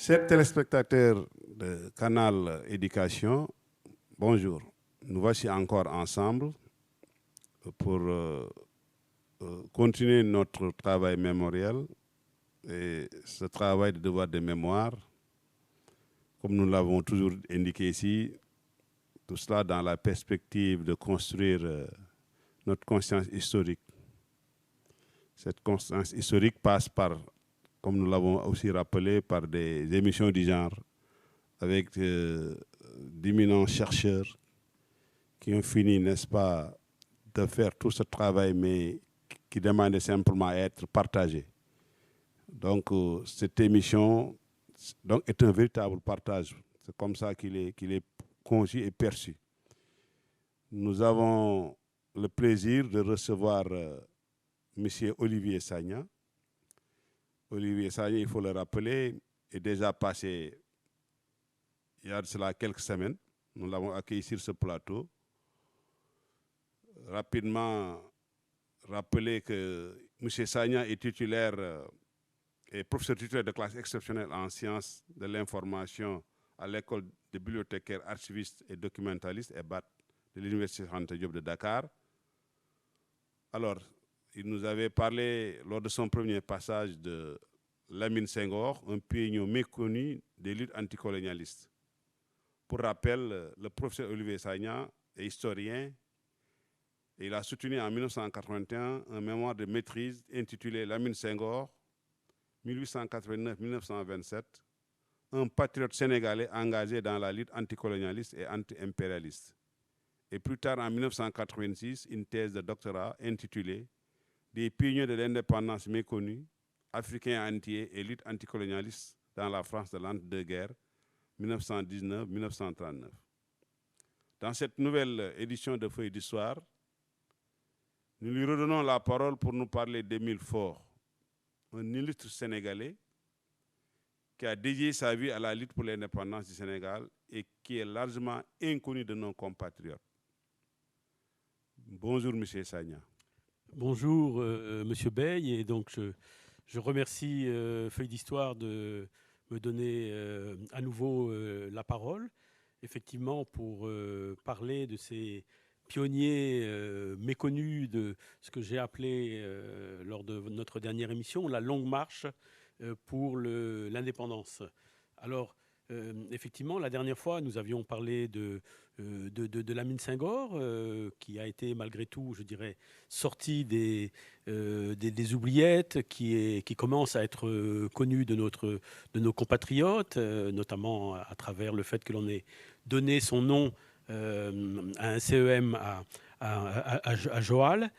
Chers téléspectateurs de Canal Éducation, bonjour. Nous voici encore ensemble pour continuer notre travail mémoriel et ce travail de devoir de mémoire, comme nous l'avons toujours indiqué ici, tout cela dans la perspective de construire notre conscience historique. Cette conscience historique passe par, comme nous l'avons aussi rappelé, par des émissions du genre, avec d'éminents chercheurs qui ont fini, n'est-ce pas, de faire tout ce travail, mais qui demandait simplement à être partagé. Donc, cette émission est un véritable partage. C'est comme ça qu'il est conçu et perçu. Nous avons le plaisir de recevoir M. Olivier Sagna. Olivier Sagna, il faut le rappeler, est déjà passé il y a de cela quelques semaines. Nous l'avons accueilli sur ce plateau. Rapidement, rappeler que M. Sagna est titulaire et professeur titulaire de classe exceptionnelle en sciences de l'information à l'école de bibliothécaires, archivistes et documentalistes EBAT de l'Université Cheikh Anta Diop de Dakar. Alors, il nous avait parlé lors de son premier passage de Lamine Senghor, un pionnier méconnu des luttes anticolonialistes. Pour rappel, le professeur Olivier Sagna est historien et il a soutenu en 1981 un mémoire de maîtrise intitulé Lamine Senghor, 1889-1927, un patriote sénégalais engagé dans la lutte anticolonialiste et anti-impérialiste. Et plus tard, en 1986, une thèse de doctorat intitulée Des pionniers de l'indépendance méconnus, africains entiers et lutte anticolonialiste dans la France de l'entre-deux-guerres, 1919-1939. Dans cette nouvelle édition de Feuilles d'Histoire, nous lui redonnons la parole pour nous parler d'Émile Faure, un illustre Sénégalais qui a dédié sa vie à la lutte pour l'indépendance du Sénégal et qui est largement inconnu de nos compatriotes. Bonjour, M. Sagna. Bonjour, Monsieur Bey, et donc je remercie Feuilles d'Histoire de me donner à nouveau la parole, effectivement, pour parler de ces pionniers méconnus de ce que j'ai appelé lors de notre dernière émission la longue marche pour l'indépendance. Alors, effectivement, la dernière fois, nous avions parlé de Lamine Senghor, qui a été malgré tout, je dirais, sorti des oubliettes, qui commence à être connu de nos compatriotes, notamment à travers le fait que l'on ait donné son nom à un CEM à Joal.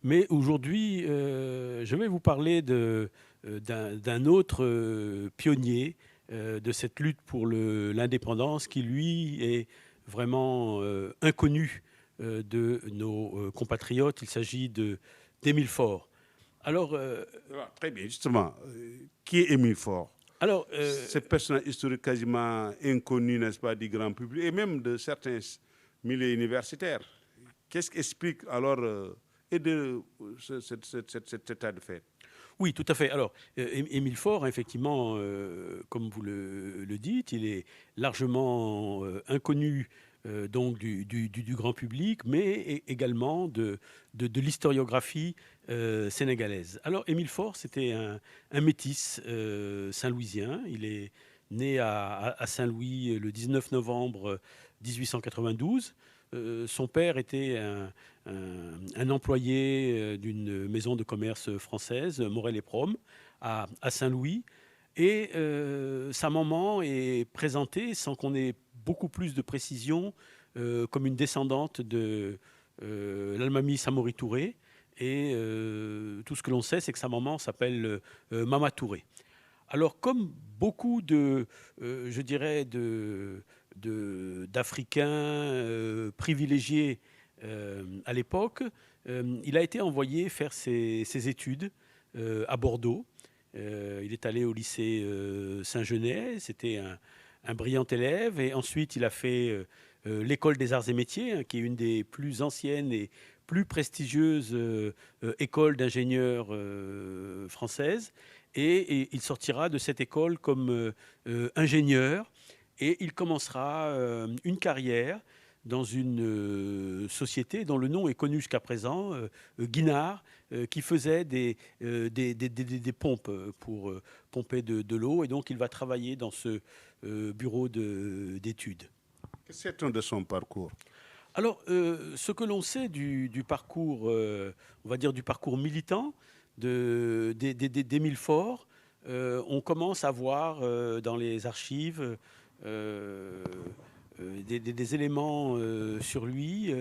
Mais aujourd'hui, je vais vous parler d'un autre pionnier de cette lutte pour l'indépendance qui, lui, est vraiment inconnu de nos compatriotes. Il s'agit d'Émile Faure. Alors, très bien, justement, qui est Émile Faure? Alors, ce personnage historique quasiment inconnu, n'est-ce pas, du grand public et même de certains milieux universitaires. Qu'est-ce qui explique alors cet état de fait? Oui, tout à fait. Alors, Émile Faure, effectivement, comme vous le dites, il est largement inconnu donc du grand public, mais également de l'historiographie sénégalaise. Alors, Émile Faure, c'était un métis saint-louisien. Il est né à Saint-Louis le 19 novembre 1892. Son père était un employé d'une maison de commerce française, Morel et Prom, à Saint-Louis. Et sa maman est présentée, sans qu'on ait beaucoup plus de précision, comme une descendante de l'Almami Samori Touré. Et tout ce que l'on sait, c'est que sa maman s'appelle Mama Touré. Alors, comme beaucoup je dirais, d'Africains privilégiés à l'époque, il a été envoyé faire ses études à Bordeaux. Il est allé au lycée Saint-Genès, c'était un brillant élève, et ensuite il a fait l'école des arts et métiers, hein, qui est une des plus anciennes et plus prestigieuses écoles d'ingénieurs françaises. et il sortira de cette école comme ingénieur et il commencera une carrière dans une société dont le nom est connu jusqu'à présent, Guinard, qui faisait des pompes pour pomper de l'eau. Et donc, il va travailler dans ce bureau d'études. Que sait-on de son parcours? Alors, ce que l'on sait du parcours, on va dire du parcours militant d'Émile Faure, on commence à voir dans les archives des éléments sur lui.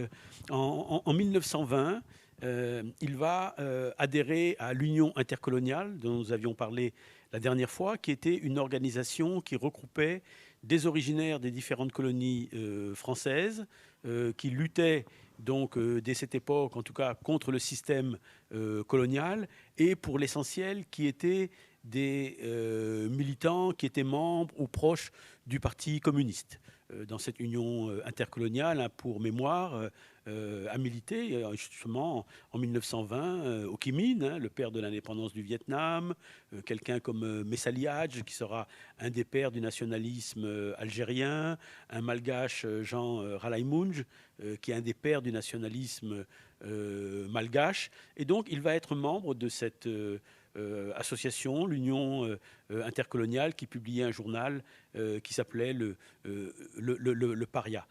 En 1920, il va adhérer à l'Union intercoloniale dont nous avions parlé la dernière fois, qui était une organisation qui regroupait des originaires des différentes colonies françaises, qui luttaient donc dès cette époque, en tout cas, contre le système colonial, et pour l'essentiel, qui étaient des militants qui étaient membres ou proches du Parti communiste. Dans cette union intercoloniale, hein, pour mémoire, a milité justement en 1920 Ho Chi Minh, hein, le père de l'indépendance du Vietnam, quelqu'un comme Messali Hadj, qui sera un des pères du nationalisme algérien, un malgache Jean Ralaimunj, qui est un des pères du nationalisme malgache. Et donc, il va être membre de cette association, l'Union intercoloniale, qui publiait un journal qui s'appelait le Paria.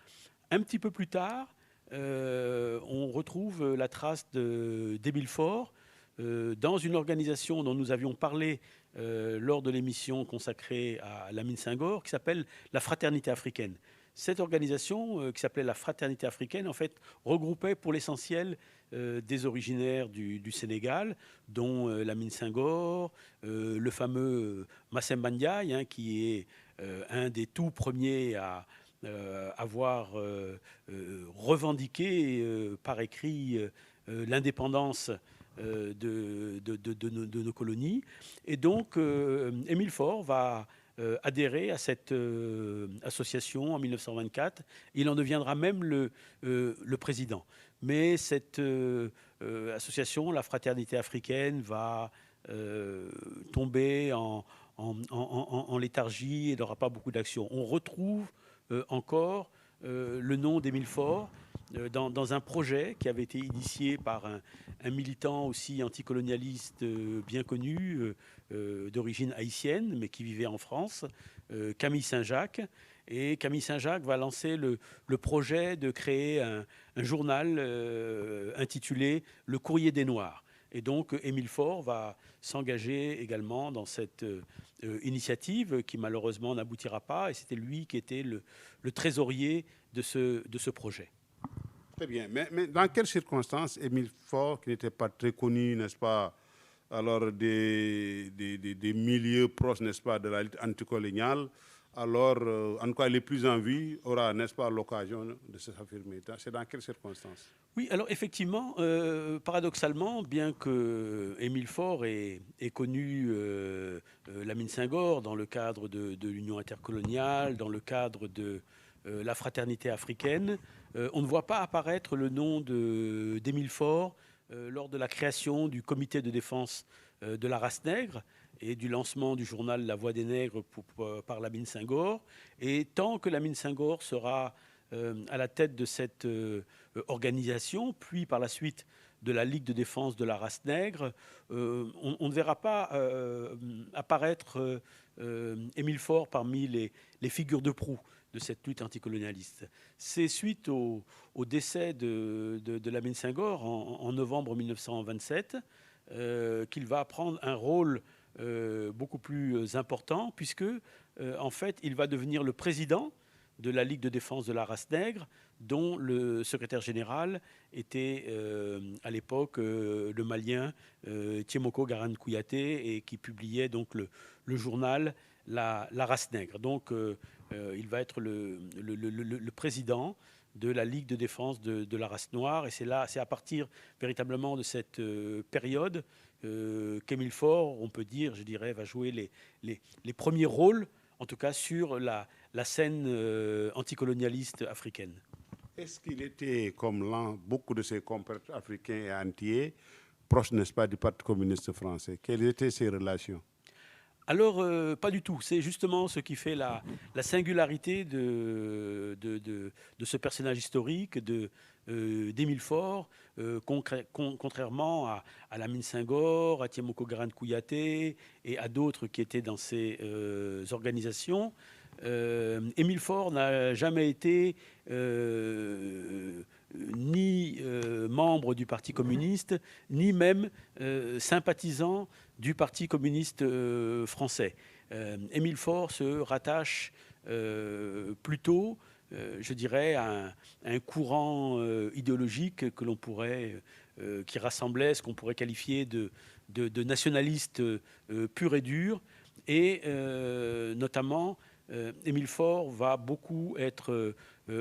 Un petit peu plus tard, on retrouve la trace d'Émile Faure dans une organisation dont nous avions parlé lors de l'émission consacrée à Lamine Senghor, qui s'appelle la Fraternité africaine. Cette organisation, qui s'appelait la Fraternité africaine, en fait, regroupait pour l'essentiel des originaires du Sénégal, dont Lamine Senghor, le fameux Massem Ndiaye, hein, qui est un des tout premiers à avoir revendiqué par écrit l'indépendance de nos colonies. Et donc, Émile Faure va adhérer à cette association en 1924. Il en deviendra même le président. Mais cette association, la Fraternité africaine, va tomber en léthargie et n'aura pas beaucoup d'action. On retrouve encore le nom d'Émile Faure dans un projet qui avait été initié par un militant aussi anticolonialiste bien connu, d'origine haïtienne, mais qui vivait en France, Camille Saint-Jacques. Et Camille Saint-Jacques va lancer le projet de créer un journal intitulé Le Courrier des Noirs. Et donc, Émile Faure va s'engager également dans cette initiative qui, malheureusement, n'aboutira pas. Et c'était lui qui était le trésorier de ce projet. Très bien. Mais dans quelles circonstances Émile Faure, qui n'était pas très connu, n'est-ce pas, alors des milieux proches, n'est-ce pas, de la lutte anticoloniale, alors, en tout cas, les plus en vie aura, n'est-ce pas, l'occasion de s'affirmer? C'est dans quelles circonstances? Oui, alors effectivement, paradoxalement, bien que Émile Faure ait connu Lamine Senghor dans le cadre de l'Union intercoloniale, dans le cadre de la Fraternité africaine, on ne voit pas apparaître le nom d'Émile Faure lors de la création du comité de défense de la race nègre et du lancement du journal La Voix des Nègres par Lamine Senghor. Et tant que Lamine Senghor sera à la tête de cette organisation, puis par la suite de la Ligue de défense de la race nègre, on ne verra pas apparaître Émile Faure parmi les figures de proue de cette lutte anticolonialiste. C'est suite au décès de Lamine Senghor en novembre 1927 qu'il va prendre un rôle beaucoup plus important, puisque en fait il va devenir le président de la Ligue de défense de la race nègre, dont le secrétaire général était à l'époque le Malien Tiemoko Garane Kouyaté, et qui publiait donc le journal la race nègre. Donc il va être le président de la Ligue de défense de la race noire, et c'est à partir véritablement de cette période qu'Émile Faure, on peut dire, je dirais, va jouer les premiers rôles, en tout cas sur la scène anticolonialiste africaine. Est-ce qu'il était, comme beaucoup de ses compatriotes africains et antillais, proche, n'est-ce pas, du Parti communiste français? Quelles étaient ses relations? Alors, pas du tout. C'est justement ce qui fait la singularité de ce personnage historique, d'Émile Faure, contrairement à Lamine Senghor, à Tiemoko Garane Kouyaté et à d'autres qui étaient dans ces organisations. Émile Faure n'a jamais été ni membre du Parti communiste, ni même sympathisant du Parti communiste français. Émile Faure se rattache plutôt, je dirais, à un courant idéologique que l'on pourrait, qui rassemblait ce qu'on pourrait qualifier de nationaliste pur et dur, et notamment Émile Faure va beaucoup être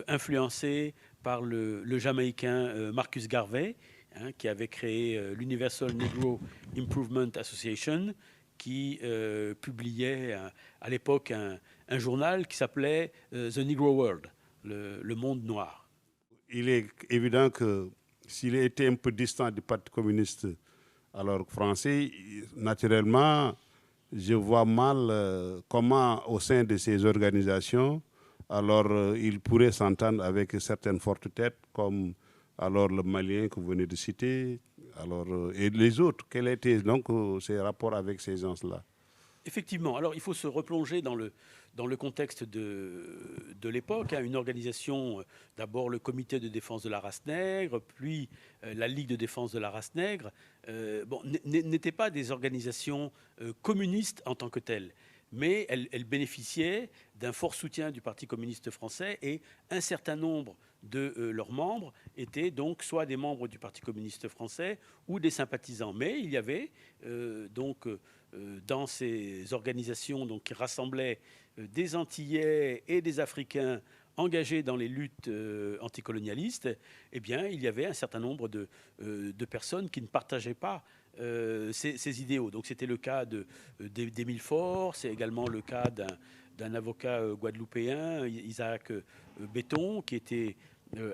influencé par le Jamaïcain Marcus Garvey, hein, qui avait créé l'Universal Negro Improvement Association, qui publiait à l'époque un journal qui s'appelait The Negro World, le monde noir. Il est évident que s'il était un peu distant du Parti communiste alors français, naturellement, je vois mal comment au sein de ces organisations, alors il pourrait s'entendre avec certaines fortes têtes comme alors le Malien que vous venez de citer, alors, et les autres. Quels étaient donc ces rapports avec ces gens-là? Effectivement. Alors, il faut se replonger dans le contexte de l'époque. Hein. Une organisation, d'abord le Comité de défense de la race nègre, puis la Ligue de défense de la race nègre, n'étaient pas des organisations communistes en tant que telles. Mais elles bénéficiaient d'un fort soutien du Parti communiste français et un certain nombre de leurs membres étaient donc soit des membres du Parti communiste français ou des sympathisants. Mais il y avait dans ces organisations donc, qui rassemblaient des Antillais et des Africains engagés dans les luttes anticolonialistes, eh bien, il y avait un certain nombre de personnes qui ne partageaient pas ces idéaux. Donc c'était le cas d'Émile Faure, c'est également le cas d'un avocat guadeloupéen, Isaac Béton, qui était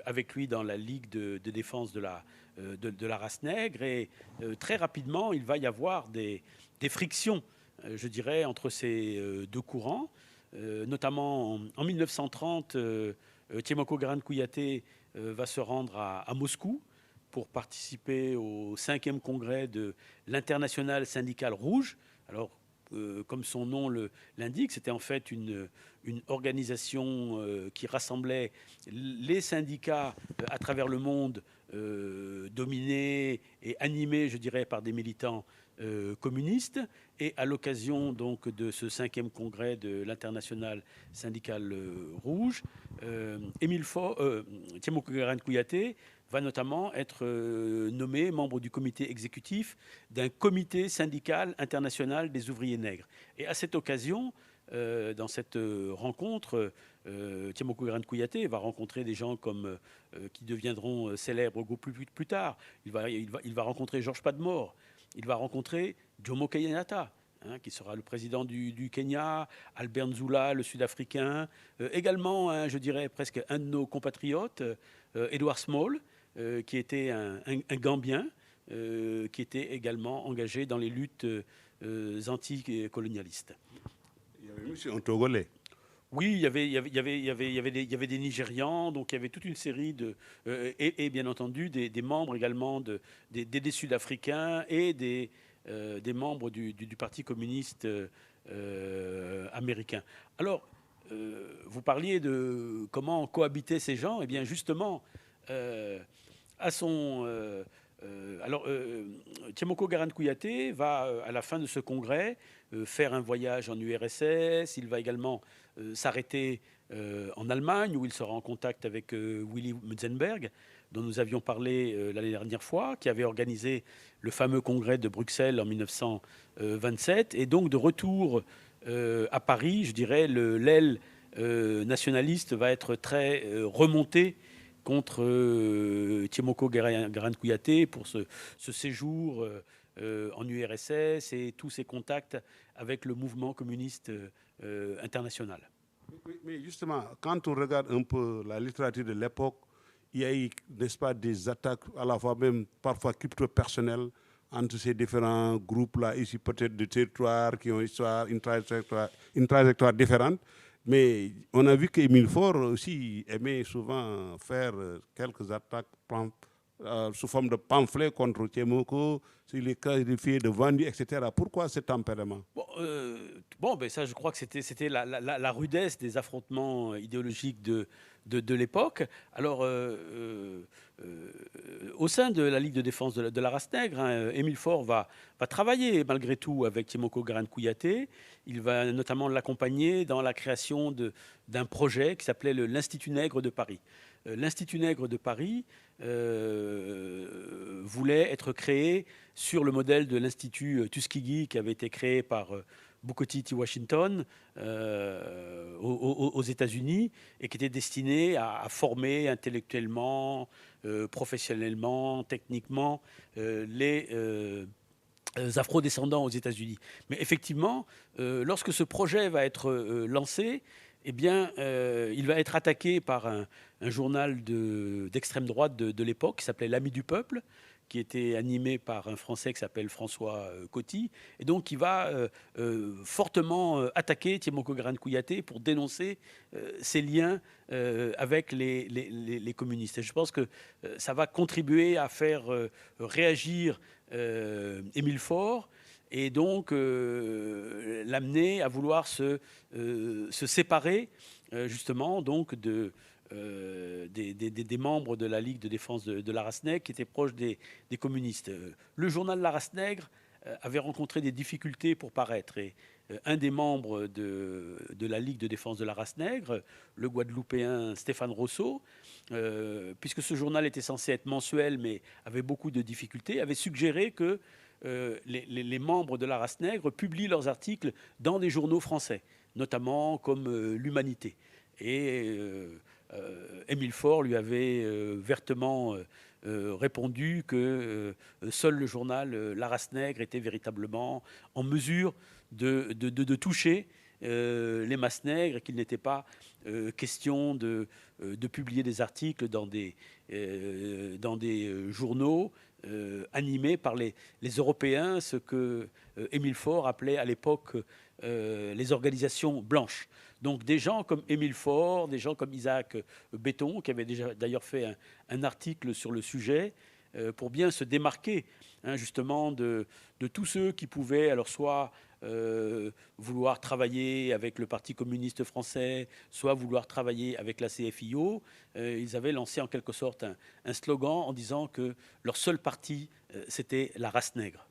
avec lui dans la Ligue de défense de la race nègre. Et très rapidement, il va y avoir des frictions, je dirais, entre ces deux courants. Notamment en 1930, Tiemoko Garane Kouyaté va se rendre à Moscou pour participer au 5e congrès de l'Internationale syndicale rouge. Alors, comme son nom l'indique, c'était en fait une organisation qui rassemblait les syndicats à travers le monde, dominés et animés, je dirais, par des militants communistes. Et à l'occasion donc de ce 5e congrès de l'Internationale syndicale rouge, Tiemoko Garane Kouyaté va notamment être nommé membre du comité exécutif d'un comité syndical international des ouvriers nègres. Et à cette occasion, dans cette rencontre, Tiemoko Garane Kouyaté va rencontrer des gens comme, qui deviendront célèbres beaucoup plus tard. Il va rencontrer Georges Padmore. Il va rencontrer Jomo Kenyatta, hein, qui sera le président du Kenya, Albert Nzula, le Sud-Africain, également, hein, je dirais presque un de nos compatriotes, Edward Small, qui était un Gambien, qui était également engagé dans les luttes anticolonialistes. Il y avait aussi un Togolais. Oui, il y avait des Nigérians, donc il y avait toute une série et bien entendu des membres également des Sud-Africains et des membres du Parti communiste américain. Alors, vous parliez de comment cohabitaient ces gens. Eh bien, justement, à son... Tiemoko Garane Kouyaté va, à la fin de ce congrès, faire un voyage en URSS. Il va également s'arrêter en Allemagne, où il sera en contact avec Willy Mutzenberg, dont nous avions parlé l'année dernière fois, qui avait organisé le fameux congrès de Bruxelles en 1927. Et donc, de retour à Paris, je dirais, l'aile nationaliste va être très remontée contre Tiemoko Garane Kouyaté pour ce séjour en URSS et tous ses contacts avec le mouvement communiste international. Mais justement, quand on regarde un peu la littérature de l'époque, il y a eu, n'est-ce pas, des attaques à la fois même parfois crypto-personnelles entre ces différents groupes-là, ici peut-être de territoires qui ont une trajectoire différente. Mais on a vu qu'Émile Faure aussi aimait souvent faire quelques attaques sous forme de pamphlets contre Tiemoko, sur les qualifiés de vendus, etc. Pourquoi ce tempérament? Ben ça, je crois que c'était la rudesse des affrontements idéologiques de l'époque. Alors, au sein de la Ligue de défense de la race nègre, hein, Émile Faure va travailler malgré tout avec Tiemoko Garane Kouyaté. Il va notamment l'accompagner dans la création d'un projet qui s'appelait l'Institut Nègre de Paris. L'Institut Nègre de Paris voulait être créé sur le modèle de l'Institut Tuskegee qui avait été créé par Booker T. Washington aux États-Unis et qui était destiné à former intellectuellement, professionnellement, techniquement les afro-descendants aux États-Unis. Mais effectivement, lorsque ce projet va être lancé, eh bien, il va être attaqué par un journal d'extrême droite de l'époque qui s'appelait L'Ami du Peuple, qui était animé par un Français qui s'appelle François Coty. Et donc, il va fortement attaquer Tiemoko Garane Kouyaté pour dénoncer ses liens avec les communistes. Et je pense que ça va contribuer à faire réagir Émile Faure et donc l'amener à vouloir se séparer justement donc des membres de la Ligue de défense de la race nègre qui étaient proches des communistes. Le journal La Race Nègre avait rencontré des difficultés pour paraître et un des membres de la Ligue de défense de la race nègre, le Guadeloupéen Stéphane Rousseau, puisque ce journal était censé être mensuel mais avait beaucoup de difficultés, avait suggéré que les membres de la race nègre publient leurs articles dans des journaux français, notamment comme l'Humanité. Et Émile Faure lui avait vertement répondu que seul le journal La Race Nègre était véritablement en mesure de toucher les masses nègres et qu'il n'était pas question de publier des articles dans des journaux animés par les Européens, ce que Émile Faure appelait à l'époque les organisations blanches. Donc des gens comme Émile Faure, des gens comme Isaac Béton, qui avait déjà d'ailleurs fait un article sur le sujet, pour bien se démarquer justement de tous ceux qui pouvaient alors soit vouloir travailler avec le Parti communiste français, soit vouloir travailler avec la CFIO. Ils avaient lancé en quelque sorte un slogan en disant que leur seul parti, c'était la race nègre.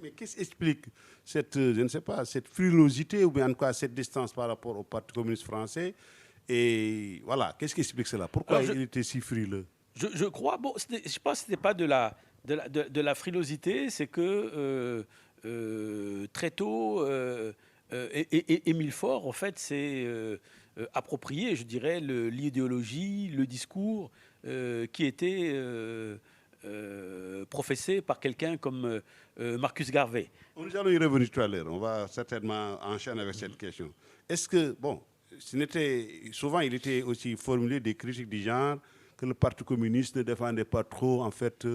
Mais qu'est-ce qui explique cette, je ne sais pas, cette frilosité ou bien en tout cas cette distance par rapport au Parti communiste français? Et voilà, qu'est-ce qui explique cela? Pourquoi il était si frileux? Je crois, bon, je pense que ce n'était pas de la frilosité, c'est que très tôt, Émile Faure, en fait, s'est approprié, je dirais, l'idéologie, le discours qui était professé par quelqu'un comme Marcus Garvey. Nous allons y revenir tout à l'heure. On va certainement enchaîner avec cette question. Est-ce que, bon, souvent il était aussi formulé des critiques du genre que le Parti communiste ne défendait pas trop, en fait,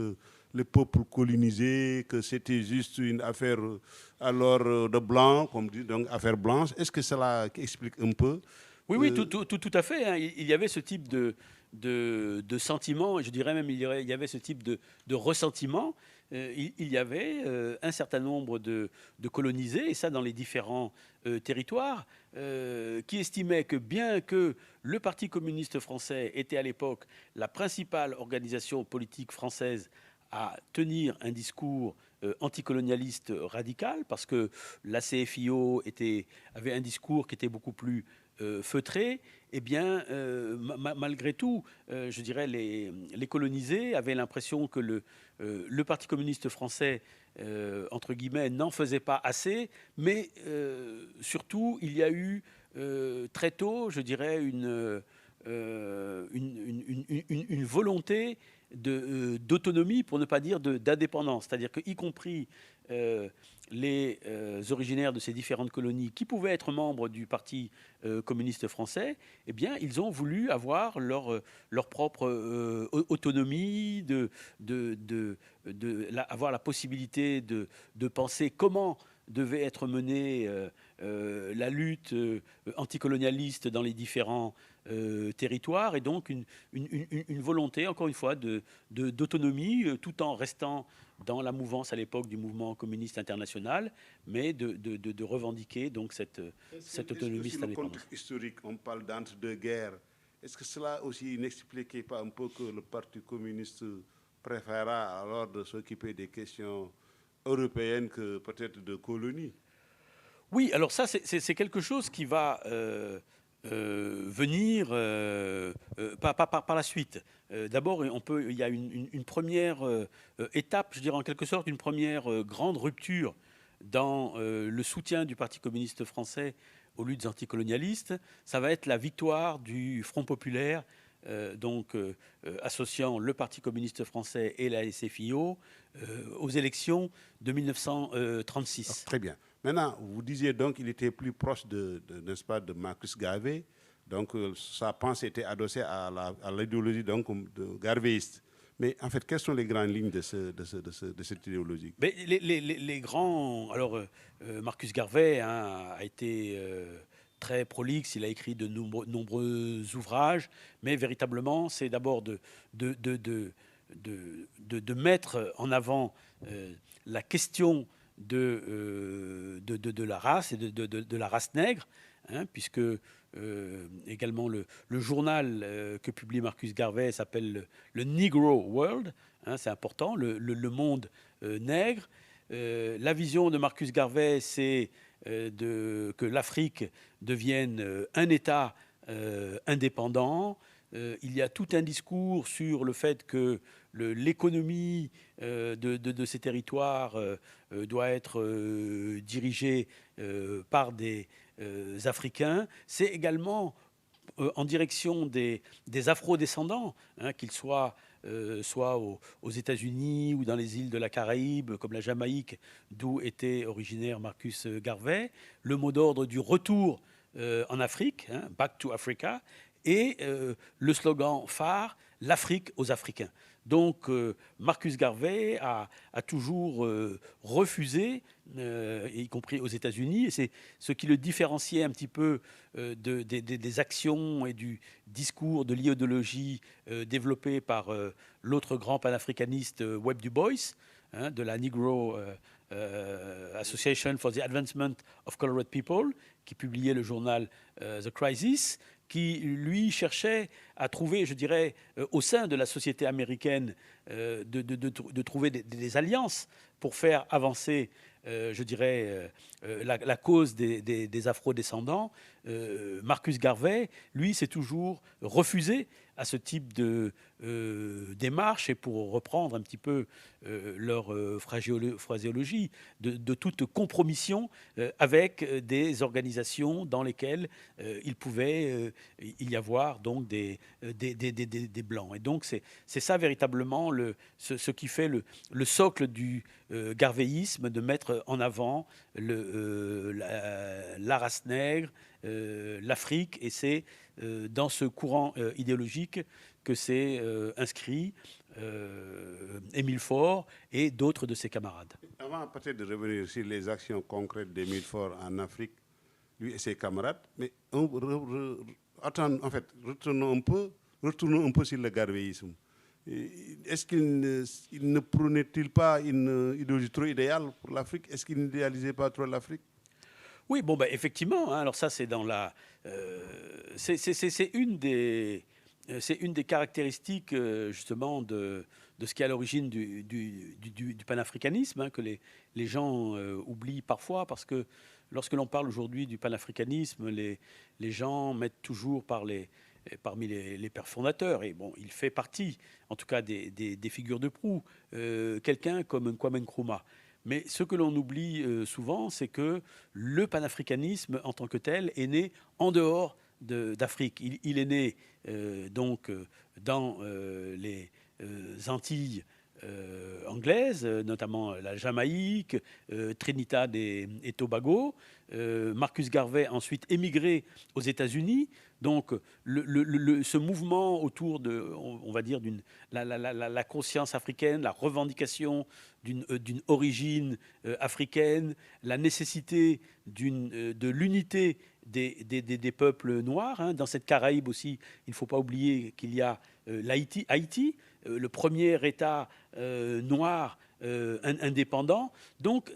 les peuples colonisés, que c'était juste une affaire alors de blanc, comme dit, donc affaire blanche. Est-ce que cela explique un peu? Oui, tout à fait. Hein. Il y avait ce type de sentiment, et je dirais même il y avait ce type de ressentiment. Il y avait un certain nombre de colonisés, et ça dans les différents territoires, qui estimaient que bien que le Parti communiste français était à l'époque la principale organisation politique française à tenir un discours anticolonialiste radical, parce que la CFIO avait un discours qui était beaucoup plus feutré, eh bien, malgré tout, je dirais, les colonisés avaient l'impression que le Parti communiste français, entre guillemets, n'en faisait pas assez, mais surtout, il y a eu très tôt, je dirais, une volonté d'autonomie, pour ne pas dire d'indépendance. C'est-à-dire qu'y compris les originaires de ces différentes colonies qui pouvaient être membres du Parti communiste français, eh bien, ils ont voulu avoir leur propre autonomie, avoir la possibilité de penser comment devait être menée la lutte anticolonialiste dans les différents territoires, et donc une volonté, encore une fois, d'autonomie, tout en restant dans la mouvance à l'époque du mouvement communiste international, mais de revendiquer donc cette autonomie, cette indépendance. Est-ce que sur le contexte historique, on parle d'entre-deux-guerres, est-ce que cela aussi n'expliquait pas un peu que le Parti communiste préféra alors de s'occuper des questions européennes que peut-être de colonies? Oui, alors ça, c'est quelque chose qui va venir par la suite. D'abord, il y a une première étape, je dirais en quelque sorte, une première grande rupture dans le soutien du Parti communiste français aux luttes anticolonialistes. Ça va être la victoire du Front populaire, associant le Parti communiste français et la SFIO aux élections de 1936. Très bien. Maintenant, vous disiez donc qu'il était plus proche n'est-ce pas, de Marcus Garvey. Donc, sa pensée était adossée à l'idéologie donc de garveyiste. Mais en fait, quelles sont les grandes lignes de cette idéologie? Mais les grands... Alors, Marcus Garvey a été très prolixe, il a écrit de nombreux ouvrages, mais véritablement, c'est d'abord de mettre en avant la question de la race et de la race nègre, hein, puisque également le journal que publie Marcus Garvey s'appelle le Negro World, hein, c'est important, le monde nègre. La vision de Marcus Garvey, c'est que l'Afrique devienne un État indépendant. Il y a tout un discours sur le fait que l'économie de ces territoires doit être dirigée par des Africains. C'est également en direction des afro-descendants, hein, qu'ils soient soit aux États-Unis ou dans les îles de la Caraïbe, comme la Jamaïque, d'où était originaire Marcus Garvey. Le mot d'ordre du retour en Afrique, hein, Back to Africa, et le slogan phare, l'Afrique aux Africains. Donc Marcus Garvey a toujours refusé, y compris aux États-Unis, et c'est ce qui le différenciait un petit peu des actions et du discours de l'idéologie développé par l'autre grand panafricaniste Webb Du Bois, hein, de la Negro Association for the Advancement of Colored People, qui publiait le journal The Crisis, qui, lui, cherchait à trouver, je dirais, au sein de la société américaine, de trouver des alliances pour faire avancer, je dirais, la cause des afro-descendants. Marcus Garvey, lui, s'est toujours refusé à ce type de démarche, et pour reprendre un petit peu leur phraséologie, de toute compromission avec des organisations dans lesquelles il pouvait y avoir donc des blancs. Et donc c'est ça véritablement ce qui fait le socle du garvéisme, de mettre en avant la race nègre, l'Afrique, et c'est dans ce courant idéologique que s'est inscrit Émile Faure et d'autres de ses camarades. Avant peut-être de revenir sur les actions concrètes d'Émile Faure en Afrique, lui et ses camarades, mais retournons un peu sur le garvéisme. Est-ce qu'il ne prônait-il pas une idéologie trop idéale pour l'Afrique? Est-ce qu'il n'idéalisait pas trop l'Afrique? Oui, bon, effectivement. Hein, alors ça, c'est dans la, c'est une des caractéristiques justement de ce qui est à l'origine du panafricanisme, hein, que les gens oublient parfois, parce que lorsque l'on parle aujourd'hui du panafricanisme, les gens mettent toujours parmi les pères fondateurs, et bon, il fait partie, en tout cas, des figures de proue, quelqu'un comme Kwame Nkrumah. Mais ce que l'on oublie souvent, c'est que le panafricanisme en tant que tel est né en dehors d'Afrique. Il est né dans les Antilles anglaises, notamment la Jamaïque, Trinidad et Tobago. Marcus Garvey a ensuite émigré aux États-Unis. Donc, ce mouvement autour de, on va dire, la conscience africaine, la revendication d'une origine africaine, la nécessité de l'unité des peuples noirs. Hein. Dans cette Caraïbe aussi, il ne faut pas oublier qu'il y a Haïti, le premier État noir indépendant. Donc,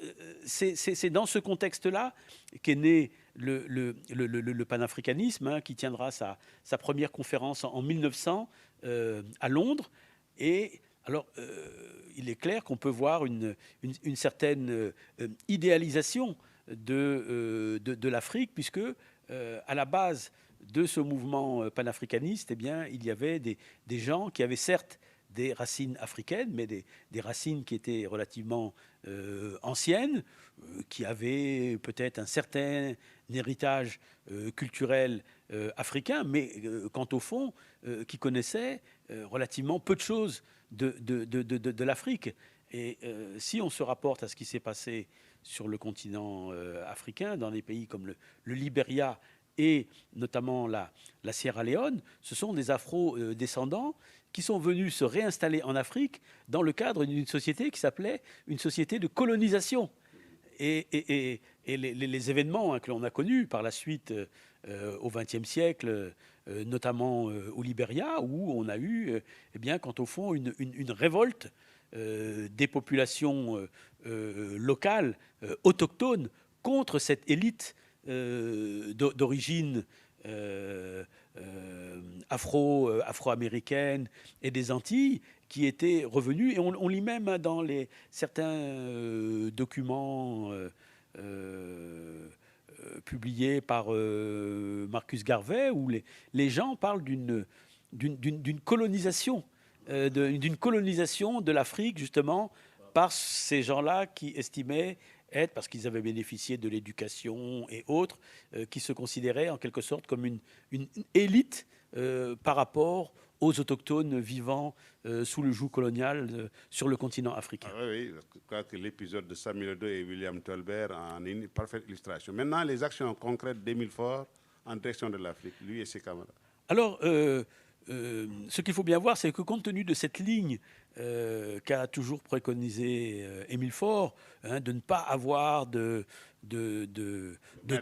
c'est dans ce contexte-là qu'est né le panafricanisme, hein, qui tiendra sa première conférence en 1900 à Londres. Et alors, il est clair qu'on peut voir une certaine idéalisation de l'Afrique, puisque à la base de ce mouvement panafricaniste, eh bien, il y avait des gens qui avaient certes des racines africaines, mais des racines qui étaient relativement anciennes, qui avaient peut-être un certain héritage culturel africain, mais quant au fond, qui connaissaient relativement peu de choses de l'Afrique. Et si on se rapporte à ce qui s'est passé sur le continent africain, dans des pays comme le Libéria et notamment la Sierra Leone, ce sont des afro-descendants qui sont venus se réinstaller en Afrique dans le cadre d'une société qui s'appelait une société de colonisation. Et les événements, hein, que l'on a connus par la suite au XXe siècle, notamment au Libéria, où on a eu, eh bien, quant au fond, une révolte des populations locales, autochtones, contre cette élite d'origine afro-américaine et des Antilles, qui étaient revenus, et on lit même dans certains documents publiés par Marcus Garvey, où les gens parlent d'une colonisation, d'une colonisation de l'Afrique, justement, par ces gens-là qui estimaient être, parce qu'ils avaient bénéficié de l'éducation et autres, qui se considéraient en quelque sorte comme une élite par rapport aux autochtones vivant sous le joug colonial sur le continent africain. Ah oui, je crois que l'épisode de Samuel Doe et William Tolbert en est une parfaite illustration. Maintenant, les actions concrètes d'Émile Faure en direction de l'Afrique, lui et ses camarades. Alors, ce qu'il faut bien voir, c'est que compte tenu de cette ligne qu'a toujours préconisé Émile Faure, hein, de ne pas avoir de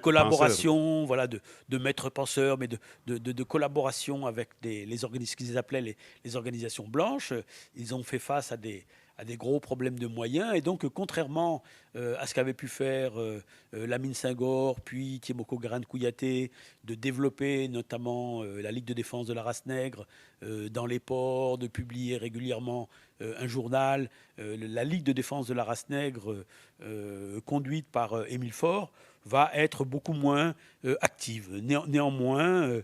collaboration, voilà, de maîtres penseurs, mais de collaboration avec les organismes qu'ils appelaient les organisations blanches. Ils ont fait face à des gros problèmes de moyens. Et donc, contrairement à ce qu'avait pu faire Lamine Senghor, puis Thiemoko Guérane Kouyaté, de développer notamment la Ligue de défense de la race nègre dans les ports, de publier régulièrement un journal, la Ligue de défense de la race nègre, conduite par Émile Faure, va être beaucoup moins active. Néanmoins,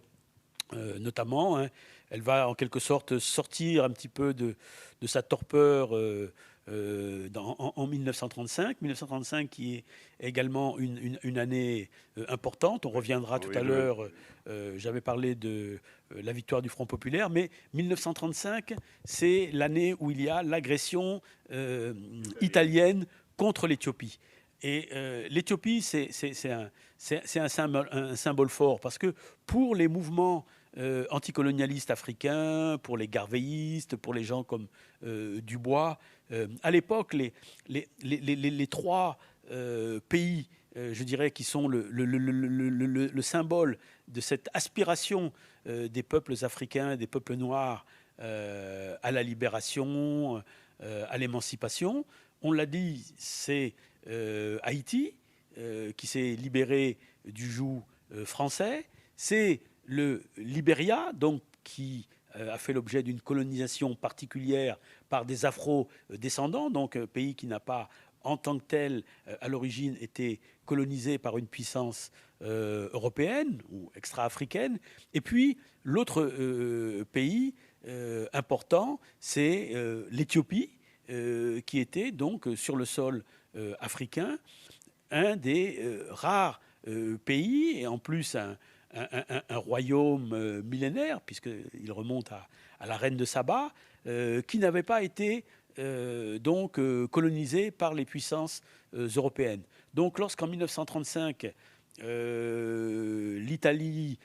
notamment, hein, elle va en quelque sorte sortir un petit peu de sa torpeur en 1935. 1935 qui est également une année importante. On reviendra tout à l'heure. J'avais parlé de la victoire du Front populaire, mais 1935, c'est l'année où il y a l'agression italienne contre l'Éthiopie. Et l'Éthiopie, c'est un symbole fort, parce que pour les mouvements anticolonialistes africains, pour les garvéistes, pour les gens comme Dubois, à l'époque, les trois pays, je dirais, qui sont le symbole de cette aspiration des peuples africains, des peuples noirs à la libération, à l'émancipation, on l'a dit, c'est Haïti, qui s'est libéré du joug français. C'est le Libéria, donc, qui a fait l'objet d'une colonisation particulière par des afro-descendants, donc un pays qui n'a pas, en tant que tel, à l'origine, été colonisé par une puissance européenne ou extra-africaine. Et puis, l'autre pays important, c'est l'Éthiopie, qui était donc sur le sol africain un des rares pays, et en plus un royaume millénaire, puisqu'il remonte à la reine de Saba, qui n'avait pas été donc colonisés par les puissances européennes. Donc lorsqu'en 1935, l'Italie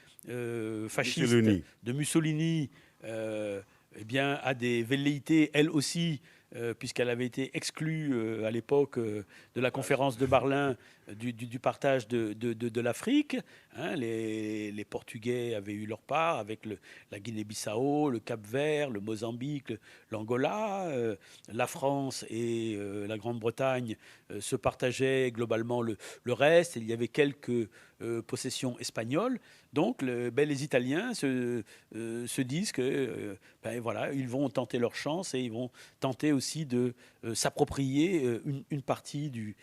fasciste de Mussolini eh bien, a des velléités, elle aussi, puisqu'elle avait été exclue à l'époque de la conférence de Berlin du partage de l'Afrique. Hein, les Portugais avaient eu leur part avec la Guinée-Bissau, le Cap-Vert, le Mozambique, l'Angola. La France et la Grande-Bretagne se partageaient globalement le reste. Il y avait quelques possessions espagnoles. Donc les Italiens se disent que voilà, ils vont tenter leur chance et ils vont tenter aussi de s'approprier une partie du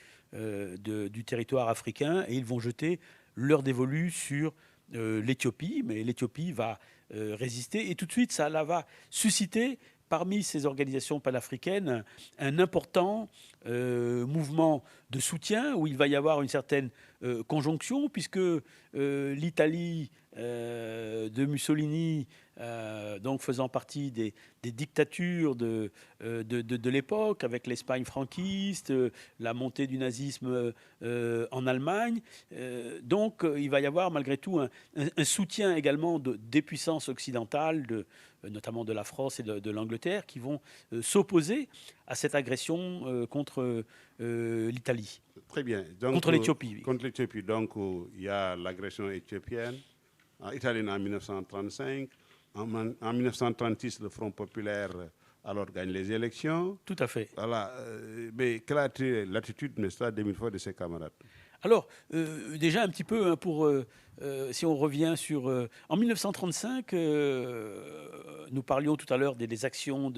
territoire africain, et ils vont jeter leur dévolu sur l'Éthiopie, mais l'Éthiopie va résister, et tout de suite ça va susciter parmi ces organisations panafricaines un important mouvement de soutien où il va y avoir une certaine conjonction, puisque l'Italie de Mussolini, donc faisant partie des dictatures de l'époque, avec l'Espagne franquiste, la montée du nazisme en Allemagne. Donc il va y avoir malgré tout un soutien également des puissances occidentales, notamment de la France et de l'Angleterre, qui vont s'opposer à cette agression contre l'Italie. Très bien. Donc, contre l'Éthiopie. Oui. Contre l'Éthiopie. Donc, il y a l'agression éthiopienne, italienne en 1935. En 1936, le Front populaire alors gagne les élections. Tout à fait. Voilà. Mais quelle a été l'attitude, n'est-ce pas, d'Émile Faure et de ses camarades? Alors, déjà un petit peu, si on revient sur... en 1935, nous parlions tout à l'heure des actions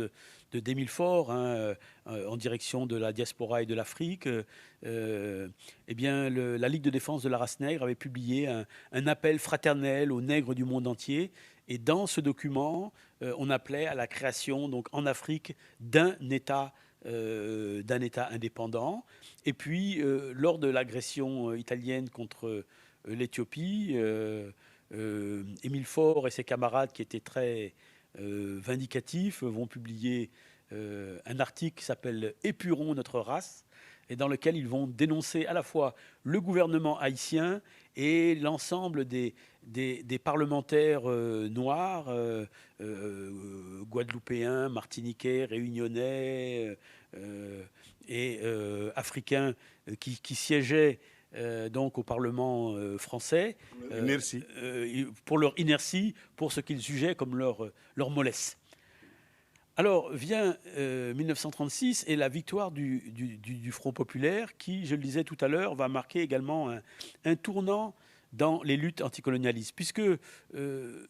d'Émile Faure en direction de la diaspora et de l'Afrique. Eh bien, la Ligue de défense de la race nègre avait publié un appel fraternel aux nègres du monde entier. Et dans ce document, on appelait à la création, donc en Afrique, d'un État indépendant. Et puis, lors de l'agression italienne contre l'Éthiopie, Émile Faure et ses camarades, qui étaient très vindicatifs, vont publier un article qui s'appelle « Épurons notre race », et dans lequel ils vont dénoncer à la fois le gouvernement haïtien et l'ensemble des parlementaires noirs, guadeloupéens, martiniquais, réunionnais et africains qui siégeaient donc au Parlement français pour leur inertie, pour ce qu'ils jugeaient comme leur mollesse. Alors vient 1936 et la victoire du Front populaire qui, je le disais tout à l'heure, va marquer également un tournant dans les luttes anticolonialistes, puisque de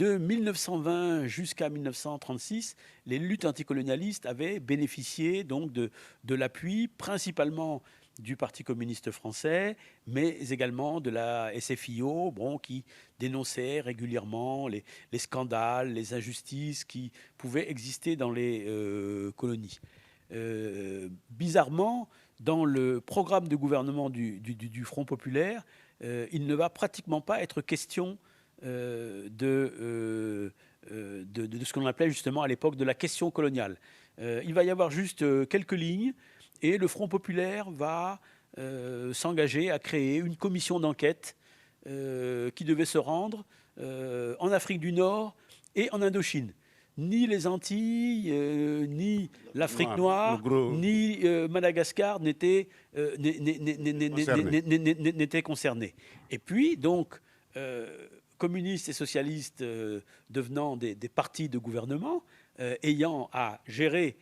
1920 jusqu'à 1936, les luttes anticolonialistes avaient bénéficié donc de l'appui principalement du Parti communiste français, mais également de la SFIO, qui dénonçait régulièrement les scandales, les injustices qui pouvaient exister dans les colonies. Bizarrement, dans le programme de gouvernement du Front populaire, il ne va pratiquement pas être question de ce qu'on appelait justement à l'époque de la question coloniale. Il va y avoir juste quelques lignes, et le Front populaire va s'engager à créer une commission d'enquête qui devait se rendre en Afrique du Nord et en Indochine. Ni les Antilles, ni l'Afrique noire, ni Madagascar n'étaient concernés. Et puis, donc, communistes et socialistes devenant des partis de gouvernement, ayant à gérer...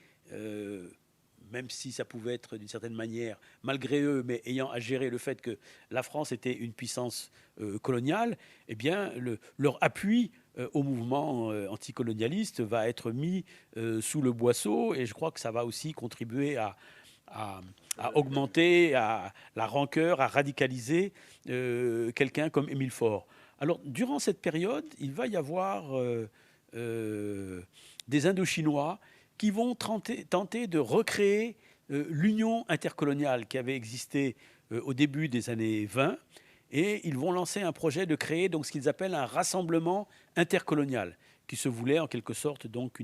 même si ça pouvait être d'une certaine manière malgré eux, mais ayant à gérer le fait que la France était une puissance coloniale, eh bien, leur appui au mouvement anticolonialiste va être mis sous le boisseau, et je crois que ça va aussi contribuer à augmenter la rancœur, à radicaliser quelqu'un comme Émile Faure. Alors, durant cette période, il va y avoir des Indochinois qui vont tenter de recréer l'union intercoloniale qui avait existé au début des années 20, et ils vont lancer un projet de créer donc ce qu'ils appellent un rassemblement intercolonial, qui se voulait en quelque sorte donc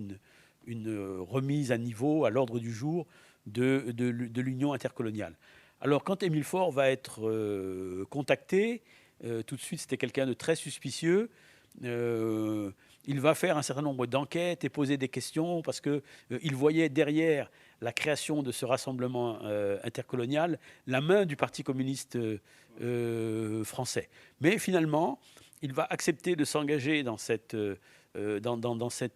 remise à niveau, à l'ordre du jour de l'Union intercoloniale. Alors, quand Émile Faure va être contacté, tout de suite, c'était quelqu'un de très suspicieux. Il va faire un certain nombre d'enquêtes et poser des questions parce qu'il voyait derrière la création de ce rassemblement intercolonial la main du Parti communiste français. Mais finalement, il va accepter de s'engager dans cette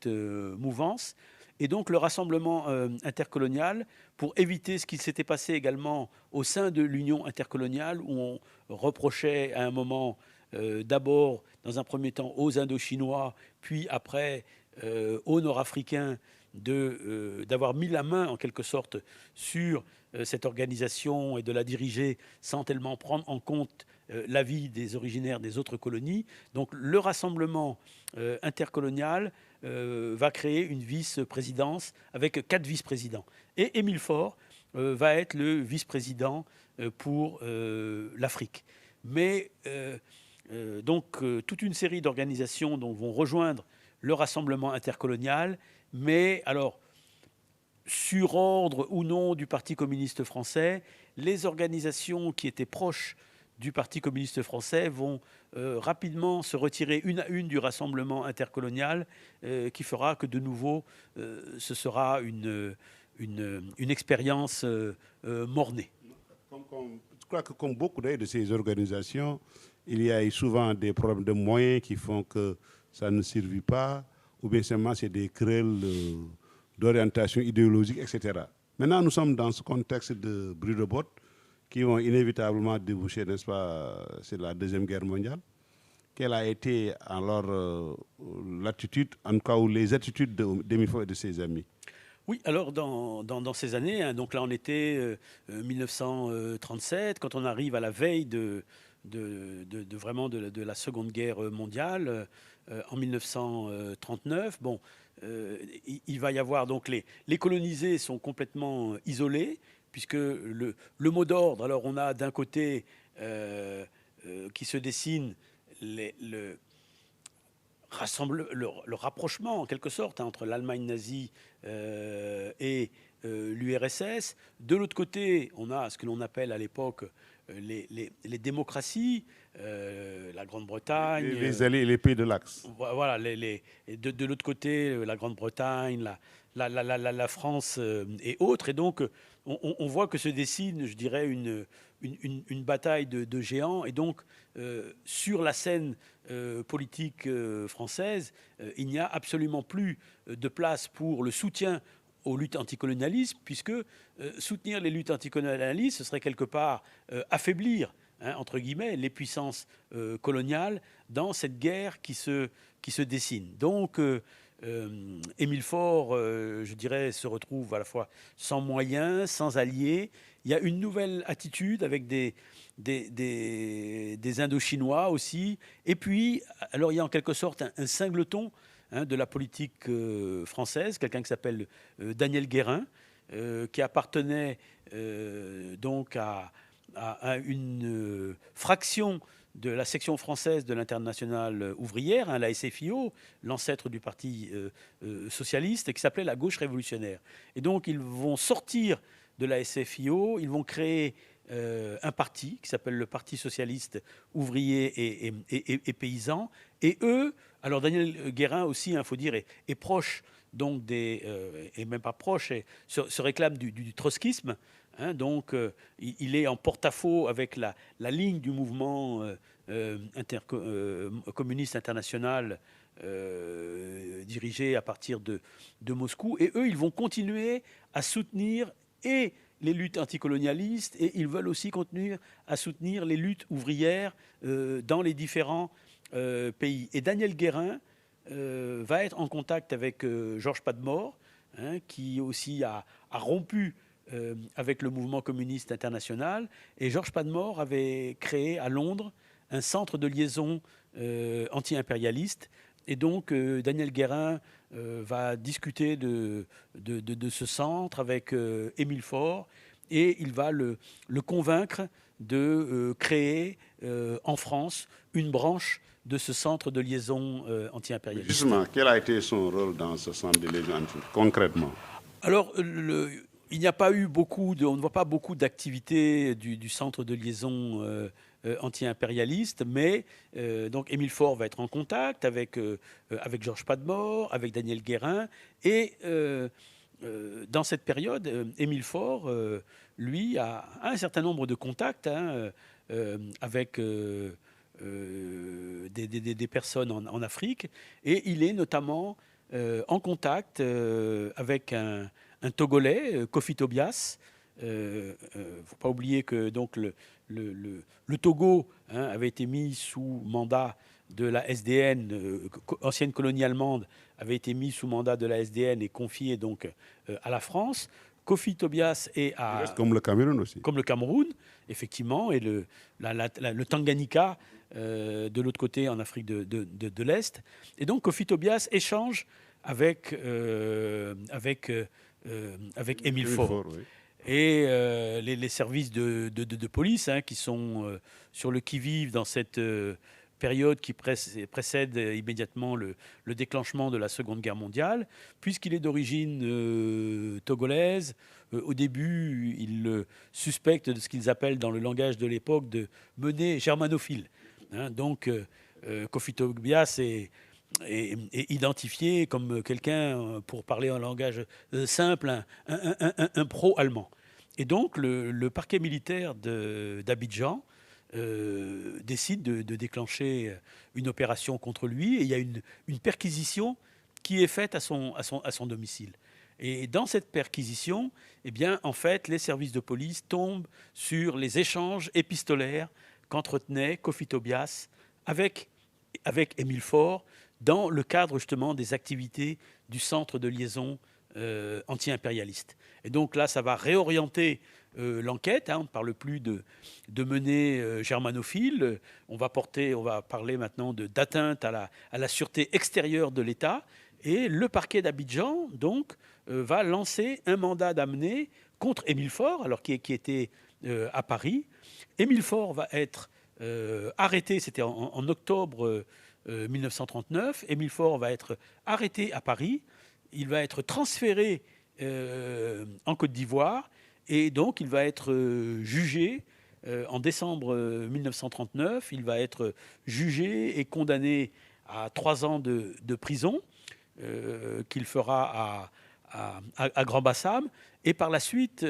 mouvance. Et donc le rassemblement intercolonial, pour éviter ce qui s'était passé également au sein de l'Union intercoloniale, où on reprochait à un moment, d'abord, dans un premier temps, aux Indochinois, puis après aux Nord-Africains, d'avoir mis la main, en quelque sorte, sur cette organisation et de la diriger sans tellement prendre en compte l'avis des originaires des autres colonies. Donc le rassemblement intercolonial va créer une vice-présidence avec 4 vice-présidents. Et Émile Faure va être le vice-président pour l'Afrique. Mais donc toute une série d'organisations vont rejoindre le rassemblement intercolonial, mais alors sur ordre ou non du Parti communiste français, les organisations qui étaient proches du Parti communiste français vont rapidement se retirer une à une du rassemblement intercolonial, qui fera que de nouveau ce sera une expérience mornée. Je crois que comme beaucoup de ces organisations, il y a souvent des problèmes de moyens qui font que ça ne survit pas, ou bien seulement c'est des querelles d'orientation idéologique, etc. Maintenant, nous sommes dans ce contexte de bruit de bottes qui vont inévitablement déboucher, n'est-ce pas, c'est la Deuxième Guerre mondiale. Quelle a été alors l'attitude, en tout cas, ou les attitudes d'Émile Faure et de ses amis? Oui, alors dans ces années, hein, donc là on était 1937, quand on arrive à la veille vraiment de la Seconde Guerre mondiale, en 1939, bon, il va y avoir donc les colonisés sont complètement isolés, puisque le mot d'ordre, alors on a d'un côté qui se dessine le rapprochement en quelque sorte entre l'Allemagne nazie et l'URSS. De l'autre côté, on a ce que l'on appelle à l'époque les démocraties, la Grande-Bretagne. Les alliés et les pays de l'Axe. Voilà, de l'autre côté, la Grande-Bretagne, la France et autres. Et donc, on voit que se dessine, je dirais, une bataille de géants. Et donc, sur la scène politique française, il n'y a absolument plus de place pour le soutien aux luttes anticolonialistes, puisque soutenir les luttes anticolonialistes, ce serait quelque part affaiblir, hein, entre guillemets, les puissances coloniales dans cette guerre qui se dessine. Donc, Émile Faure, je dirais, se retrouve à la fois sans moyens, sans alliés. Il y a une nouvelle attitude avec des Indochinois aussi. Et puis, alors il y a en quelque sorte un singleton, hein, de la politique française, quelqu'un qui s'appelle Daniel Guérin, qui appartenait donc à une fraction de la section française de l'Internationale ouvrière, hein, la SFIO, l'ancêtre du Parti socialiste, et qui s'appelait la gauche révolutionnaire. Et donc ils vont sortir de la SFIO, ils vont créer un parti qui s'appelle le Parti socialiste ouvrier et paysan. Et eux, alors Daniel Guérin aussi, il faut dire, est proche donc et même pas proche, se réclame du trotskisme. Hein, donc, il est en porte-à-faux avec la ligne du mouvement communiste international dirigé à partir de Moscou. Et eux, ils vont continuer à soutenir et les luttes anticolonialistes, et ils veulent aussi continuer à soutenir les luttes ouvrières dans les différents pays. Et Daniel Guérin va être en contact avec Georges Padmore, hein, qui aussi a rompu avec le mouvement communiste international. Et Georges Padmore avait créé à Londres un centre de liaison anti-impérialiste. Et donc Daniel Guérin va discuter de ce centre avec Émile Faure, et il va le convaincre de créer en France une branche de ce centre de liaison anti-impérialiste. Justement, quel a été son rôle dans ce centre de liaison concrètement? Alors, il n'y a pas eu on ne voit pas beaucoup d'activités du centre de liaison anti-impérialiste, mais donc Émile Faure va être en contact avec Georges Padmore, avec Daniel Guérin, et dans cette période, Émile Faure, lui, a un certain nombre de contacts avec des personnes en Afrique, et il est notamment en contact avec un Togolais, Kofi Tobias. Il ne faut pas oublier que donc, le Togo avait été mis sous mandat de la SDN, ancienne colonie allemande, avait été mis sous mandat de la SDN et confié donc à la France. Kofi Tobias est comme le Cameroun aussi. Comme le Cameroun, effectivement, et le Tanganyika de l'autre côté en Afrique de l'Est. Et donc Kofi Tobias échange avec Émile Faure. Oui. Et les services de police qui sont sur le qui-vive dans cette période qui précède immédiatement le déclenchement de la Seconde Guerre mondiale, puisqu'il est d'origine togolaise. Au début, il suspecte de ce qu'ils appellent dans le langage de l'époque de menées germanophiles. Donc, Kofi Tobias est identifié comme quelqu'un, pour parler en langage simple, un pro-allemand. Et donc, le parquet militaire d'Abidjan décide de déclencher une opération contre lui, et il y a une perquisition qui est faite à son domicile. Et dans cette perquisition, eh bien, en fait, les services de police tombent sur les échanges épistolaires qu'entretenait Kofi Tobias avec Émile Faure dans le cadre justement des activités du centre de liaison anti-impérialiste. Et donc là, ça va réorienter l'enquête. On ne parle plus de menées germanophiles. On va parler maintenant d'atteinte à la sûreté extérieure de l'État. Et le parquet d'Abidjan, donc, va lancer un mandat d'amener contre Émile Faure, alors qui était à Paris. Émile Faure va être arrêté, c'était en octobre 1939. Émile Faure va être arrêté à Paris. Il va être transféré en Côte d'Ivoire, et donc il va être jugé en décembre 1939. Il va être jugé et condamné à 3 ans de prison qu'il fera à Grand-Bassam. Et par la suite,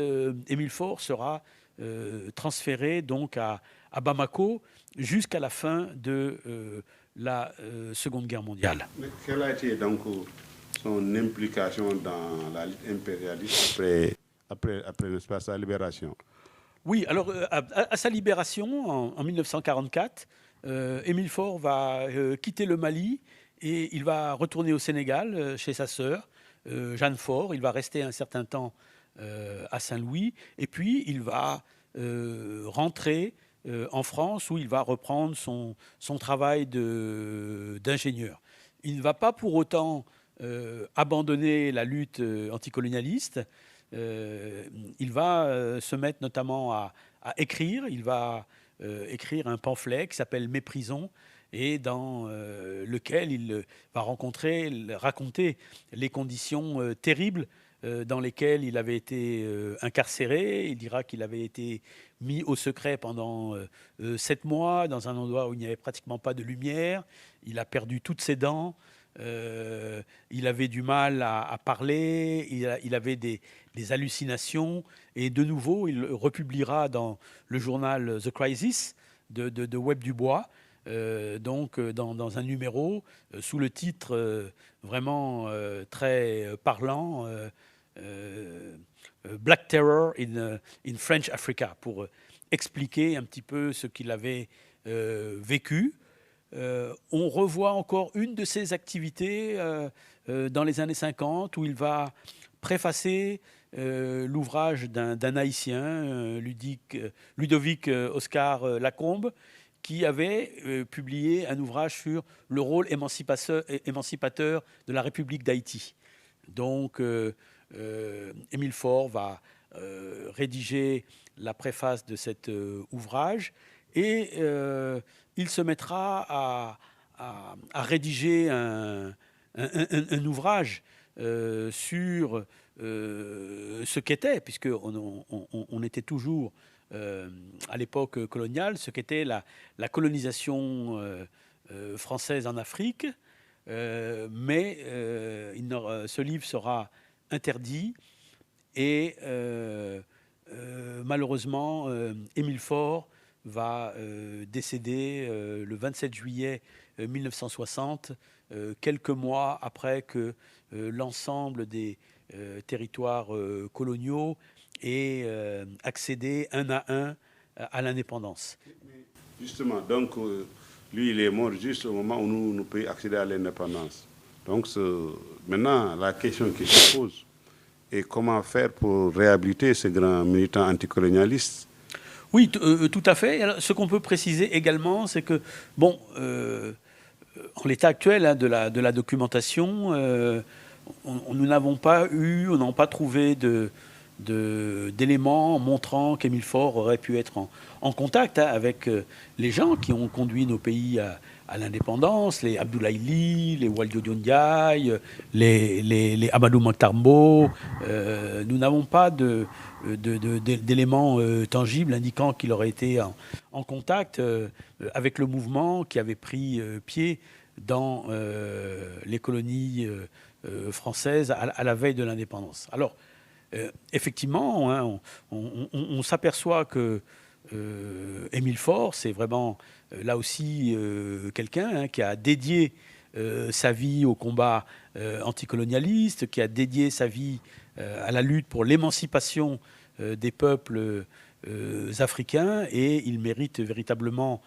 Émile Faure sera transféré donc à Bamako jusqu'à la fin de la Seconde Guerre mondiale. Mais quelle a été donc son implication dans la lutte impérialiste après n'est-ce pas, sa libération? Oui, alors à sa libération en 1944, Émile Faure va quitter le Mali et il va retourner au Sénégal chez sa sœur, Jeanne Faure. Il va rester un certain temps à Saint-Louis, et puis il va rentrer en France, où il va reprendre son travail d'ingénieur. Il ne va pas pour autant abandonner la lutte anticolonialiste. Il va se mettre notamment à écrire. Il va écrire un pamphlet qui s'appelle Méprisons, et dans lequel il va raconter les conditions terribles dans lesquelles il avait été incarcéré. Il dira qu'il avait été mis au secret pendant 7 mois, dans un endroit où il n'y avait pratiquement pas de lumière. Il a perdu toutes ses dents. Il avait du mal à parler. Il avait des hallucinations. Et de nouveau, il republiera dans le journal The Crisis de Webb Dubois, donc dans un numéro sous le titre vraiment très parlant, Black Terror in French Africa, pour expliquer un petit peu ce qu'il avait vécu. On revoit encore une de ses activités dans les années 50, où il va préfacer l'ouvrage d'un Haïtien, Ludovic Oscar Lacombe, qui avait publié un ouvrage sur le rôle émancipateur de la République d'Haïti. Donc, Émile Faure va rédiger la préface de cet ouvrage et il se mettra à rédiger un ouvrage sur ce qu'était, puisqu'on était toujours à l'époque coloniale, ce qu'était la colonisation française en Afrique, mais ce livre sera interdit et malheureusement Émile Faure va décéder le 27 juillet 1960, quelques mois après que l'ensemble des territoires coloniaux ait accédé un à un à l'indépendance. Justement, donc lui, il est mort juste au moment où nous pouvons accéder à l'indépendance. Donc maintenant, la question qui se pose est comment faire pour réhabiliter ces grands militants anticolonialistes. Oui, tout à fait. Alors, ce qu'on peut préciser également, c'est que, bon, en l'état actuel de la documentation, nous n'avons pas eu, on n'a pas trouvé d'éléments montrant qu'Émile Faure aurait pu être en contact avec les gens qui ont conduit nos pays à l'indépendance, les Abdoulaye Ly, les Waldio Ndiaye, les Amadou Mokhtar Mbow. Nous n'avons pas d'éléments tangibles indiquant qu'il aurait été en contact avec le mouvement qui avait pris pied dans les colonies françaises à la veille de l'indépendance. Alors, effectivement, hein, on s'aperçoit que Émile Faure, c'est vraiment là aussi quelqu'un qui a dédié sa vie au combat anticolonialiste, qui a dédié sa vie à la lutte pour l'émancipation des peuples africains, et il mérite véritablement,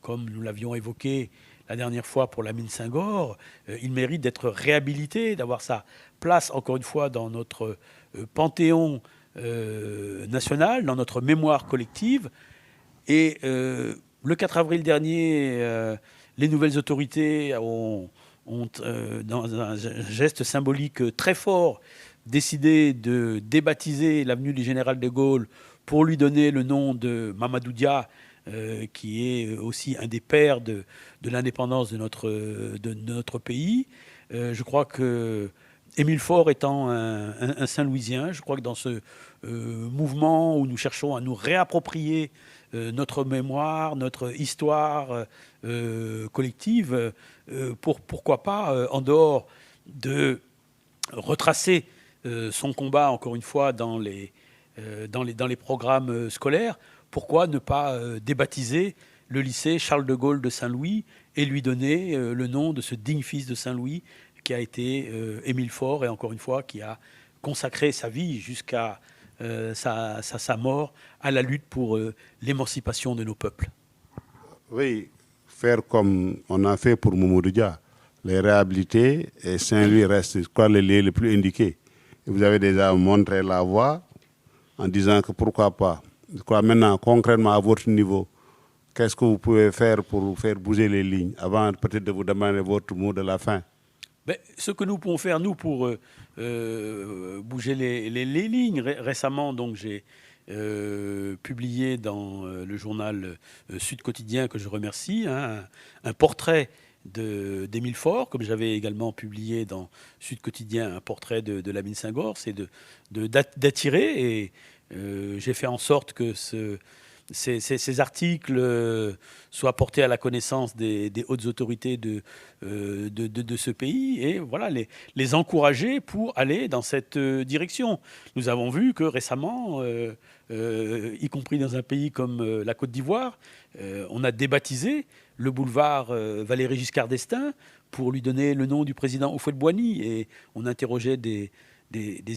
comme nous l'avions évoqué la dernière fois pour Lamine Senghor, il mérite d'être réhabilité, d'avoir sa place, encore une fois, dans notre panthéon national, dans notre mémoire collective. Et le 4 avril dernier, les nouvelles autorités ont dans un geste symbolique très fort, décidé de débaptiser l'avenue du Général de Gaulle pour lui donner le nom de Mamadou Dia, qui est aussi un des pères de l'indépendance de notre pays. Je crois que Émile Faure étant un Saint-Louisien, je crois que dans ce mouvement où nous cherchons à nous réapproprier notre mémoire, notre histoire collective, pourquoi pas, en dehors de retracer son combat, encore une fois, dans les programmes scolaires, pourquoi ne pas débaptiser le lycée Charles de Gaulle de Saint-Louis et lui donner le nom de ce digne fils de Saint-Louis qui a été Émile Faure, et encore une fois, qui a consacré sa vie jusqu'à sa mort à la lutte pour l'émancipation de nos peuples. Oui, faire comme on a fait pour Mamadou Dia, les réhabiliter, et Saint-Louis reste, je crois, le lieu le plus indiqué. Et vous avez déjà montré la voie en disant que pourquoi pas. Je crois maintenant, concrètement, à votre niveau, qu'est-ce que vous pouvez faire pour faire bouger les lignes, avant peut-être de vous demander votre mot de la fin? Ben, ce que nous pouvons faire, nous, pour bouger les lignes, récemment, donc, j'ai publié dans le journal Sud Quotidien, que je remercie, hein, un portrait d'Émile Faure, comme j'avais également publié dans Sud Quotidien un portrait de Lamine Senghor. C'est d'attirer, et j'ai fait en sorte que ces articles soient portés à la connaissance des hautes autorités de ce pays, et voilà, les encourager pour aller dans cette direction. Nous avons vu que récemment, y compris dans un pays comme la Côte d'Ivoire, on a débaptisé le boulevard Valéry Giscard d'Estaing pour lui donner le nom du président Houphouët-Boigny, et on interrogeait des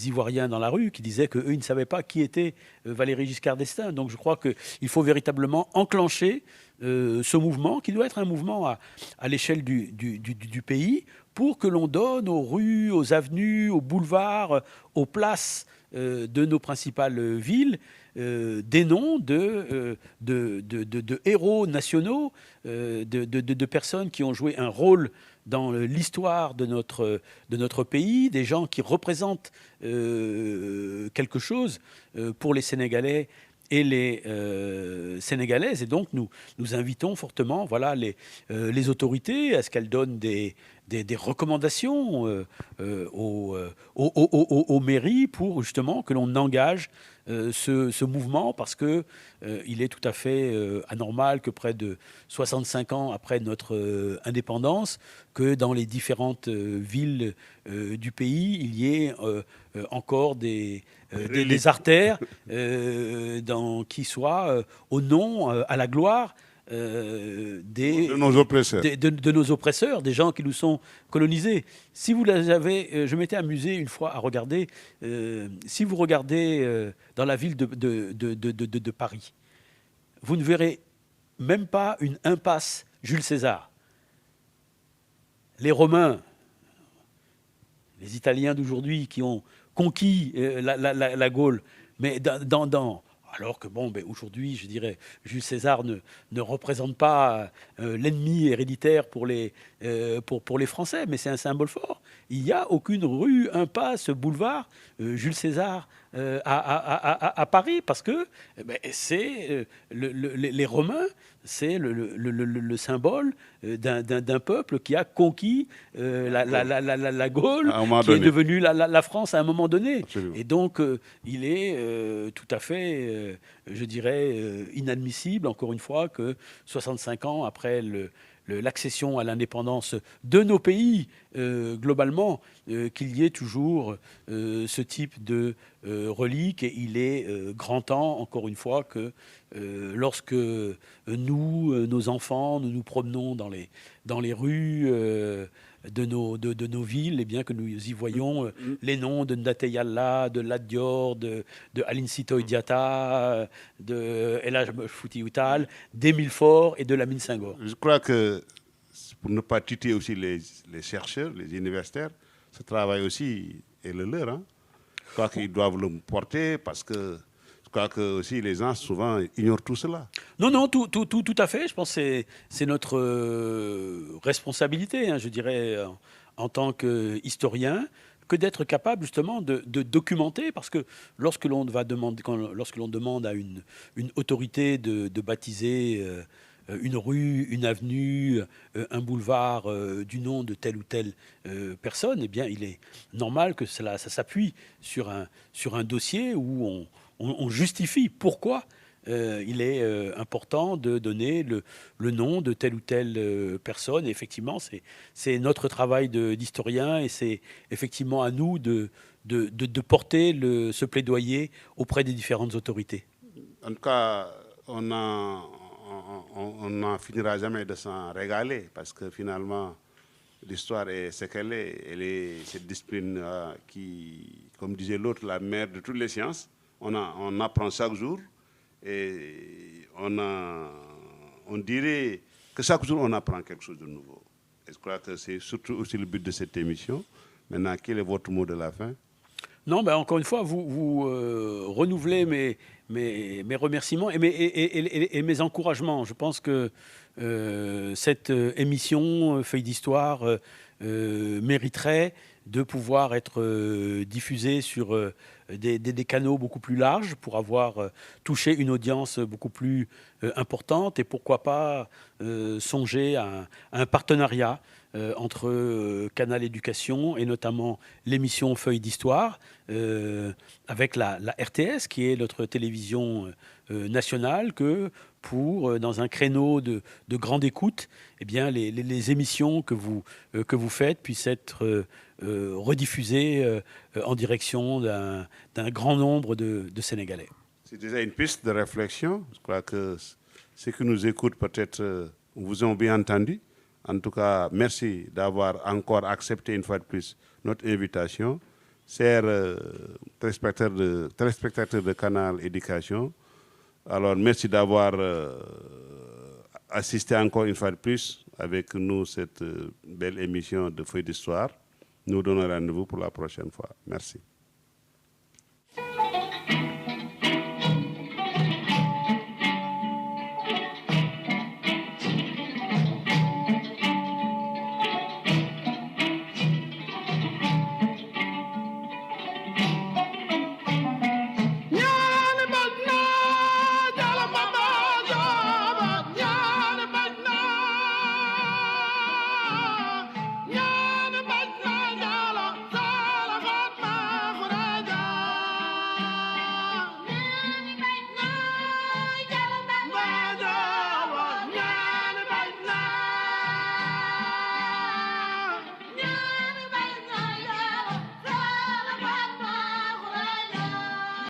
Ivoiriens dans la rue qui disaient qu'eux, ils ne savaient pas qui était Valéry Giscard d'Estaing. Donc je crois qu'il faut véritablement enclencher ce mouvement, qui doit être un mouvement à l'échelle du pays, pour que l'on donne aux rues, aux avenues, aux boulevards, aux places de nos principales villes des noms de héros nationaux, de personnes qui ont joué un rôle dans l'histoire de notre pays, des gens qui représentent quelque chose pour les Sénégalais et les Sénégalaises. Et donc, nous invitons fortement voilà, les autorités à ce qu'elles donnent des recommandations aux mairies pour justement que l'on engage ce mouvement, parce que il est tout à fait anormal que près de 65 ans après notre indépendance, que dans les différentes villes du pays, il y ait encore des artères qui soient au nom, à la gloire de nos oppresseurs. De nos oppresseurs, des gens qui nous sont colonisés. Si vous avez, je m'étais amusé une fois à regarder, si vous regardez dans la ville de Paris, vous ne verrez même pas une impasse Jules César. Les Romains, les Italiens d'aujourd'hui qui ont conquis la Gaule, mais alors que, bon, ben, aujourd'hui, je dirais, Jules César ne représente pas l'ennemi héréditaire pour les Français, mais c'est un symbole fort. Il n'y a aucune rue, impasse, boulevard Jules César à Paris, parce que ben, c'est les Romains, c'est le symbole d'un peuple qui a conquis la Gaule, qui est devenue la France à un moment donné. Absolument. Et donc, il est tout à fait, je dirais, inadmissible, encore une fois, que 65 ans après l'accession à l'indépendance de nos pays, globalement, qu'il y ait toujours ce type de relique. Et il est grand temps, encore une fois, que lorsque nous, nos enfants, nous nous promenons dans les rues de nos villes, et bien que nous y voyons les noms de Ndaté Yalla, de Lat Dior, de Aline Sitoé Diatta, de El Hadj Fouti Outal, d'Émile Faure et de Lamine Senghor. Je crois que, pour ne pas tuer aussi les chercheurs, les universitaires, ce travail aussi est le leur. Hein. Je crois qu'ils doivent le porter, parce que je crois que aussi les gens souvent ignorent tout cela. Non, tout à fait. Je pense que c'est notre responsabilité, hein, je dirais, en tant qu'historien, que d'être capable justement de documenter, parce que lorsque l'on demande à une autorité de baptiser une rue, une avenue, un boulevard du nom de telle ou telle personne, eh bien, il est normal que ça s'appuie sur un dossier où on justifie pourquoi il est important de donner le nom de telle ou telle personne. Et effectivement, c'est notre travail d'historien, et c'est effectivement à nous de porter ce plaidoyer auprès des différentes autorités. En tout cas, on n'en finira jamais de s'en régaler, parce que finalement, l'histoire est ce qu'elle est. Elle est cette discipline qui, comme disait l'autre, la mère de toutes les sciences. On apprend chaque jour, et on dirait que chaque jour on apprend quelque chose de nouveau. Et je crois que c'est surtout aussi le but de cette émission. Maintenant, quel est votre mot de la fin? Non, ben encore une fois, vous renouvelez mes remerciements et mes encouragements. Je pense que cette émission Feuille d'Histoire mériterait de pouvoir être diffusée sur des canaux beaucoup plus larges, pour avoir touché une audience beaucoup plus importante, et pourquoi pas songer à un partenariat entre Canal Éducation et notamment l'émission Feuille d'Histoire avec la RTS, qui est notre télévision nationale, que pour, dans un créneau de grande écoute, eh bien, les émissions que vous faites puissent être rediffusées en direction d'un grand nombre de Sénégalais. C'est déjà une piste de réflexion. Je crois que ceux qui nous écoutent, peut-être, vous ont bien entendu. En tout cas, merci d'avoir encore accepté une fois de plus notre invitation. Chers téléspectateurs de Canal Éducation, alors merci d'avoir assisté encore une fois de plus avec nous cette belle émission de Feuille d'Histoire. Nous donnons rendez-vous pour la prochaine fois. Merci.